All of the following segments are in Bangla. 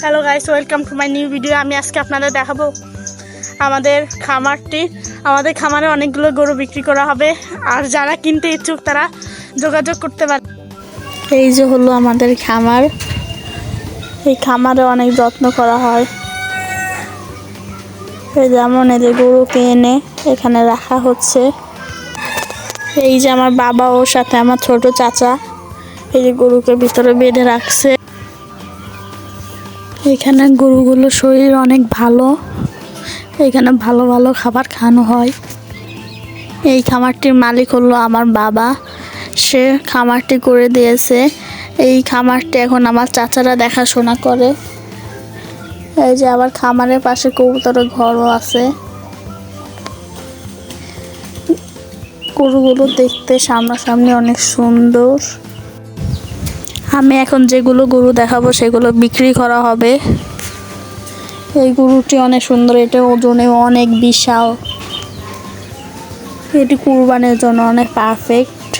Hello guys, welcome to my new video. আমি আজকে আপনাদের দেখাবো আমাদের খামারটি। আমাদের খামারে অনেকগুলো গরু বিক্রি করা হবে, আর যারা কিনতে ইচ্ছুক তারা যোগাযোগ করতে পারে। এই যে হলো আমাদের খামার। এই খামারে অনেক যত্ন করা হয়। এই যেমন এই যে গরুকে এনে এখানে রাখা হচ্ছে। এই যে আমার বাবা ওর সাথে আমার ছোট চাচা এই যে গরুকে ভিতরে বেঁধে রাখছে। এখানে গরুগুলোর শরীর অনেক ভালো, এখানে ভালো ভালো খাবার খাওয়ানো হয়। এই খামারটির মালিক হলো আমার বাবা, সে খামারটি করে দিয়েছে। এই খামারটি এখন আমার চাচারা দেখাশোনা করে। এই যে আবার খামারের পাশে কবুতরের ঘরও আছে। গরুগুলো দেখতে সামনাসামনি অনেক সুন্দর। আমি এখন যেগুলো গরু দেখাবো সেগুলো বিক্রি করা হবে। এই গরুটি অনেক সুন্দর, এটা ওজনে অনেক বিশাল, এটি কুরবানির জন্য অনেক পারফেক্ট।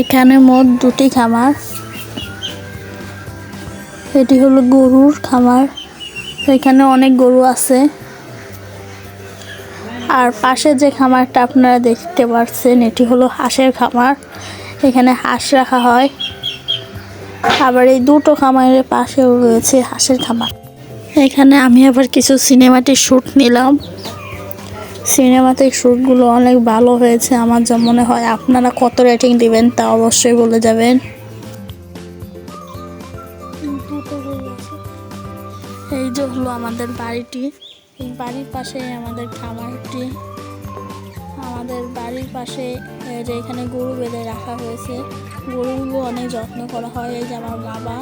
এখানে মোট দুটি খামার। এটি হলো গরুর খামার, এখানে অনেক গরু আছে। আর পাশে যে খামারটা আপনারা দেখতে পাচ্ছেন এটি হলো হাঁসের খামার, এখানে হাঁস রাখা হয়। আবার এই দুটো খামারের পাশেও রয়েছে হাঁসের খামার। এখানে আমি আবার কিছু সিনেমাটিক শ্যুট নিলাম। সিনেমাটিক শ্যুটগুলো অনেক ভালো হয়েছে আমার যা মনে হয়। আপনারা কত রেটিং দিবেন তা অবশ্যই বলে যাবেন। এই যে হলো আমাদের বাড়িটি, এই বাড়ির পাশে আমাদের খামারটি। আমাদের বাড়ির পাশে যে এখানে গরু বেঁধে রাখা হয়েছে, গরুগুলো অনেক যত্ন করা হয়। এই যে আমার বাবা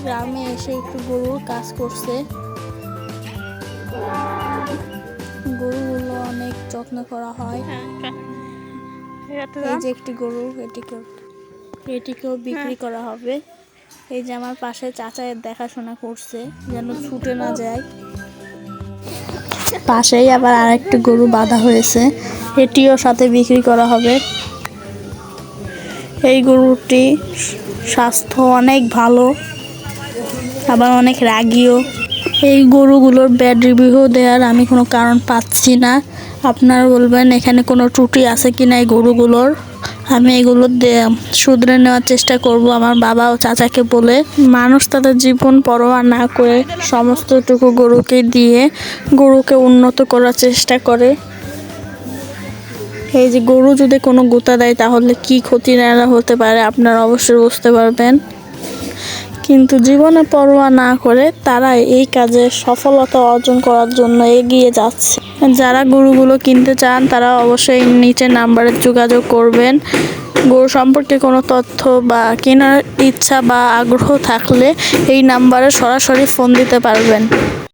গ্রামে এসে একটু গরুর কাজ করছে। গরুগুলো অনেক যত্ন করা হয়। এই যে একটি গরু, এটিকেও বিক্রি করা হবে। এই যে আমার পাশে চাচা দেখাশোনা করছে যেন ছুটে না যায়। পাশেই আবার আরেকটি গরু বাঁধা হয়েছে, এটিও সাথে বিক্রি করা হবে। এই গরুটি স্বাস্থ্য অনেক ভালো, আবার অনেক রাগীও। এই গরুগুলোর ব্যাড রিভিউ দেওয়ার আমি কোনো কারণ পাচ্ছি না। আপনারা বলবেন এখানে কোনো ত্রুটি আছে কি না এই গরুগুলোর। আমি এগুলো শুধরে নেওয়ার চেষ্টা করব আমার বাবা ও চাচাকে বলে। মানুষ তাদের জীবন পরোয়া না করে সমস্তটুকু গরুকে দিয়ে গরুকে উন্নত করার চেষ্টা করে। এই যে গরু যদি কোনো গুঁতা দেয় তাহলে কি ক্ষতি না হতে পারে আপনারা অবশ্যই বুঝতে পারবেন। কিন্তু জীবনে পরোয়া না করে তারা এই কাজে সফলতা অর্জন করার জন্য এগিয়ে যাচ্ছে। যারা গরুগুলো কিনতে চান তারা অবশ্যই নিচের নাম্বারে যোগাযোগ করবেন। গরু সম্পর্কে কোনো তথ্য বা কেনার ইচ্ছা বা আগ্রহ থাকলে এই নাম্বারে সরাসরি ফোন দিতে পারবেন।